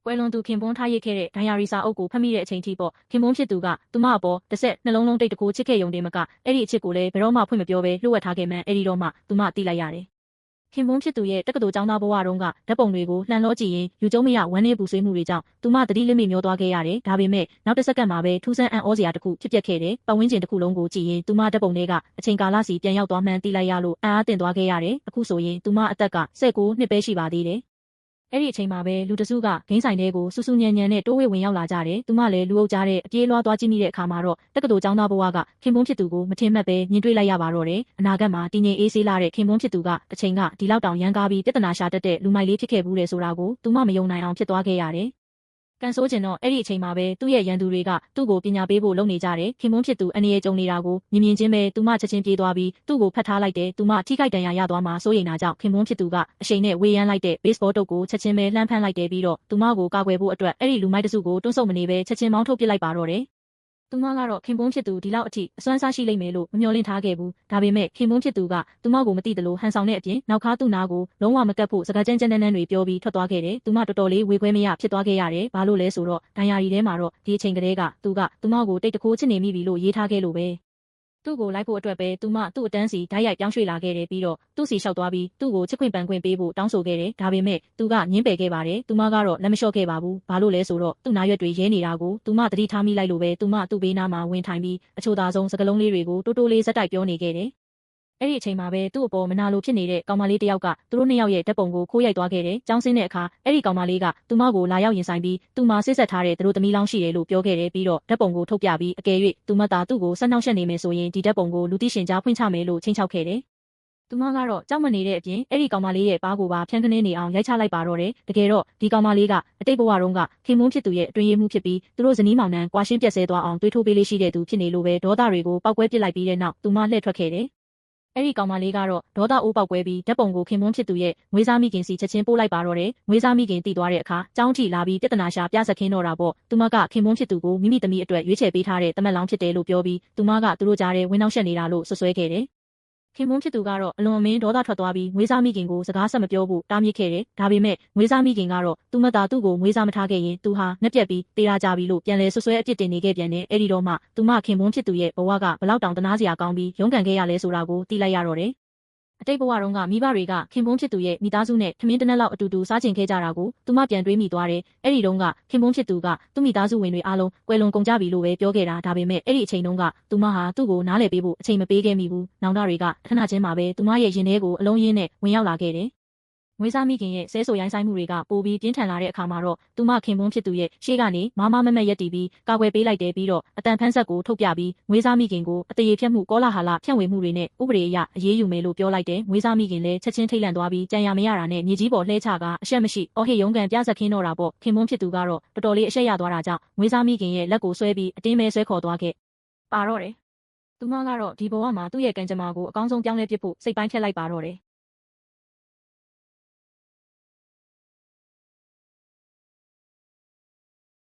ကွယ်လွန်သူခင်ပွန်းထားရစ်ခဲ့တဲ့ဒိုင်ယာရီစာအုပ်ကိုဖတ်မိတဲ့အချိန်ထိပေါ့ခင်ပွန်းဖြစ်သူကသူမအပေါ်တစ်ဆက်နှလုံးလုံးတိတ်တကိုးချစ်ခဲ့ယုံတင်မကအဲ့ဒီအချစ်ကိုလည်းဘယ်တော့မှဖွင့်မပြောဘဲလှုပ်ဝက်ထားခဲ့မှန်းအဲ့ဒီတော့မှသူမသိလိုက်ရတယ်ခင်ပွန်းဖြစ်သူရဲ့တက္ကသိုလ်ကျောင်းသားဘဝတုန်းကဓာတ်ပုံတွေကိုလှန်လောကြည့်ရင်ယူကျုံမရဝမ်းနည်းပူဆွေးမှုတွေကြောင့်သူမသတိလစ်မိမျောသွားခဲ့ရတယ်ဒါပေမဲ့နောက်တစ်စက္ကန့်မှာပဲထူးဆန်းအံ့ဩစရာတစ်ခုဖြစ်ပျက်ခဲ့တယ်ပတ်ဝန်းကျင်တစ်ခုလုံးကိုကြည့်ရင်သူမဓာတ်ပုံတွေကအချိန်ကာလစီပြန်ရောက်သွားမှန်းသိလိုက်ရလို့အံ့အားသင့်သွားခဲ့ရတယ်အခုဆိုရင်သူမအသက်က19နှစ်ပဲရှိပါသေးတယ်အဲ့ဒီအချိန်မှာပဲလူတစုကဂိမ်းဆိုင်တဲကိုစူးစူးညံညံနဲ့တိုးဝှေ့ဝင်ရောက်လာကြတယ်။သူမလည်းလူအုပ်ကြားတဲ့အပြေးလွှားသွားကြည့်မိတဲ့အခါမှာတော့တက္ကသိုလ်ကျောင်းသားဘဝကခင်ပွန်းဖြစ်သူကိုမထင်မှတ်ပဲမြင်တွေ့လိုက်ရပါတော့တယ်။အနာဂတ်မှာတည်ငြိမ်အေးဆေးလာတဲ့ခင်ပွန်းဖြစ်သူကတစ်ချိန်ကဒီလောက်တောင်ရမ်းကားပြီးပြဿနာရှာတတ်တဲ့လူမိုက်လေးဖြစ်ခဲ့ဘူးလေဆိုတာကိုသူမမယုံနိုင်အောင်ဖြစ်သွားခဲ့ရတယ်။ကန်ဆိုးကျင်တော့အဲ့ဒီအချိန်မှာပဲသူ့ရဲ့ရန်သူတွေကသူ့ကိုပညာပေးဖို့လုပ်နေကြတယ်ခင်ပွန်းဖြစ်သူအနေနဲ့ကြုံနေတာကိုမြင်ချင်းပဲသူမချက်ချင်းပြေးသွားပြီးသူ့ကိုဖတ်ထားလိုက်တယ်သူမထိခိုက်ဒဏ်ရာရသွားမှာစိုးရိမ်တာကြောင့်ခင်ပွန်းဖြစ်သူကအရှိန်နဲ့ဝေးရမ်းလိုက်တဲ့ baseball တုပ်ကိုချက်ချင်းပဲလှမ်းဖမ်းလိုက်တယ်ပြီးတော့သူမကိုကာကွယ်ဖို့အတွက်အဲ့ဒီလူမိုက်တစုကိုတွန်းဆုတ်မနေပဲချက်ချင်းမောင်းထုတ်ပစ်လိုက်ပါတော့တယ်သူမကတော့ခင်ပွန်းဖြစ်သူဒီလောက်အထိအစွမ်းစားရှိလိမ့်မယ်လို့မမျှော်လင့်ထားခဲ့ဘူးဒါပေမဲ့ခင်ပွန်းဖြစ်သူကသူမကိုမသိသလိုဟန်ဆောင်တဲ့အပြင်နောက်ခါသူ့နာကိုလုံးဝမကတ်ဖို့စကားကြမ်းကြမ်းတန်းတွေပြောပြီးထွက်သွားခဲ့တယ်သူမတော်တော်လေးဝေခွဲမရဖြစ်သွားခဲ့ရတယ်ဘာလို့လဲဆိုတော့ဒိုင်ယာရီထဲမှာတော့ဒီအချိန်ကလေးကသူမကိုတိတ်တခိုးချစ်နေမိပြီလို့ရေးထားခဲ့လို့ပဲသူ့ကိုလိုက်ဖို့အတွက်ပဲသူမသူ့အတန်းစီဓာတ်ရိုက်ပြောင်းရွှေ့လာခဲ့တယ်ပြီးတော့သူ့စီလျှောက်သွားပြီးသူ့ကိုချစ်ခွင့်ပန်ခွင့်ပေးဖို့တောင်းဆိုခဲ့တယ်ဒါပေမဲ့သူကငင်းပယ်ခဲ့ပါတယ်သူမကတော့လက်မလျှော့ခဲ့ပါဘူးဘာလို့လဲဆိုတော့သူ့နာရွက်တွေရဲနေတာကိုသူမသတိထားမိလိုက်လို့ပဲသူ့ဘေးနားမှာဝင်ထိုင်ပြီးအချို့သာဆုံးစကားလုံးလေးတွေကိုတိုးတိုးလေးဇက်တိုက်ပြောနေခဲ့တယ်အဲ့ဒီအချိန်မှာပဲသူ့အပေါ်မနာလိုဖြစ်နေတဲ့ကောင်မလေးတစ်ယောက်ကသူတို့နှစ်ယောက်ရဲ့ဓာတ်ပုံကိုခိုးရိုက်သွားခဲ့တယ်။ကျောင်းဆင်းတဲ့အခါအဲ့ဒီကောင်မလေးကသူမကိုလာရောက်ရင်ဆိုင်ပြီးသူမဆစ်ဆက်ထားတဲ့သူတို့သမီးလောင်းရှိတယ်လို့ပြောခဲ့တယ်ပြီးတော့ဓာတ်ပုံကိုထုတ်ပြပြီးအကယ်၍သူမသားသူ့ကိုဆက်နှောက်ယှက်နေမယ်ဆိုရင်ဒီဓာတ်ပုံကိုလူသိရှင်ကြားဖွင့်ချမယ်လို့ချိန်ချောက်ခဲ့တယ်။သူမကတော့ကြောက်မနေတဲ့အပြင်အဲ့ဒီကောင်မလေးရဲ့ပါးကိုပါဖြန်းခင်းနေအောင်ရိုက်ချလိုက်ပါတော့တယ်။တကယ်တော့ဒီကောင်မလေးကအတိတ်ဘဝတုန်းကခင်မွန်းဖြစ်သူရဲ့အတွင်းရေးမှုဖြစ်ပြီးသူတို့ဇနီးမောင်နှံကွာရှင်းပြက်ဆဲသွားအောင်တွေးထိုးပေးလေးရှိတဲ့သူဖြစ်နေလို့ပဲဒေါသတွေကိုပောက်ကွဲပစ်လိုက်ပြီးတဲ့နောက်သူမလှည့်ထွက်ခဲ့တယ်။အဲ့ဒီကောင်မလေးကတော့ဒေါသအိုးပေါက်ကွဲပြီးဓာတ်ပုံကိုခင်မွန်းဖြစ်သူရဲ့ငွေစားမိခင်စီချက်ချင်းပို့လိုက်ပါတော့တယ်ငွေစားမိခင်တည်သွားတဲ့အခါကျောင်းထီလာပြီးပြဿနာရှာပြဆက်ခင်းတော့တာပေါ့သူမကခင်မွန်းဖြစ်သူကိုမိမိသမီးအတွက်ရွေးချယ်ပေးထားတဲ့တမက်လောင်းဖြစ်တယ်လို့ပြောပြီးသူမကသူတို့ကြားထဲဝင်းနှောက်ရှက်နေတာလို့ဆွဆွဲခဲ့တယ်ခင်မွန်းဖြစ်သူကတော့အလွန်အမင်းဒေါသထွက်သွားပြီးငွေစားမိခင်ကိုစကားဆက်မပြောဖို့တားမြစ်ခဲ့တယ်ဒါပေမဲ့ငွေစားမိခင်ကတော့သူမသားသူ့ကိုငွေစားမထားခဲ့ရင်သူဟာငှက်ပြက်ပြီးတေးရာကြပြီလို့ပြန်လဲဆွဆွဲအပြစ်တင်နေခဲ့ပြန်တယ်အဲ့ဒီတော့မှသူမခင်မွန်းဖြစ်သူရဲ့ဘဝကဘလောက်တောင်တနာစရာကောင်းပြီးရုန်းကန်ခဲ့ရလဲဆိုတာကိုသိလိုက်ရတော့တယ်အတိတ်ဘဝတုန်းကမိဘတွေကခင်ပွန်းဖြစ်သူရဲ့မိသားစုနဲ့ထမင်းတနက်လောက်အတူတူစားကျင်ခဲ့ကြတာကိုသူမပြန်တွေးမိသွားတယ်။အဲ့ဒီတုန်းကခင်ပွန်းဖြစ်သူကသူ့မိသားစုဝင်တွေအားလုံးကွယ်လွန်ကုန်ကြပြီလို့ပဲပြောခဲ့တာဒါပေမဲ့အဲ့ဒီအချိန်တုန်းကသူမဟာသူ့ကိုနားလည်ပေးဖို့အချိန်မပေးခဲ့မိဘူး။နောင်တတွေကခဏချင်းမှာပဲသူမရဲ့ရင်ထဲကိုအလုံးရင်းနဲ့ဝင်ရောက်လာခဲ့တယ်။ငွေစားမိခင်ရဲ့ဆဲဆိုရိုင်းဆိုင်မှုတွေကပိုပြီးပြင်းထန်လာတဲ့အခါမှာတော့သူမခင်ပွန်းဖြစ်သူရဲ့ရှေ့ကနေမမမက်ရက်တီပြီးကာကွယ်ပေးလိုက်တယ်ပြီးတော့အတန်ဖန်းဆက်ကိုထုတ်ပြပြီးငွေစားမိခင်ကိုအတရေဖြတ်မှုကောလာဟာလဖြန့်ဝေမှုတွေနဲ့ဥပဒေအရအရေးယူမယ်လို့ပြောလိုက်တယ်ငွေစားမိခင်လည်းချက်ချင်းထိတ်လန့်သွားပြီးကြံရမရတာနဲ့မြေကြီးပေါ်လှဲချကအရှက်မရှိအော်ဟစ်ရုံးကန်ပြဆက်ခင်းတော့တာပေါ့ခင်ပွန်းဖြစ်သူကတော့တော်တော်လေးအရှက်ရသွားတာကြောင့်ငွေစားမိခင်ရဲ့လက်ကိုဆွဲပြီးအတင်းမဲဆွဲခေါ်သွားခဲ့ပါတော့တယ်သူမကတော့ဒီဘဝမှာသူ့ရဲ့ကံကြမ္မာကိုအကောင်းဆုံးပြောင်းလဲပစ်ဖို့စိတ်ပိုင်းဖြတ်လိုက်ပါတော့တယ်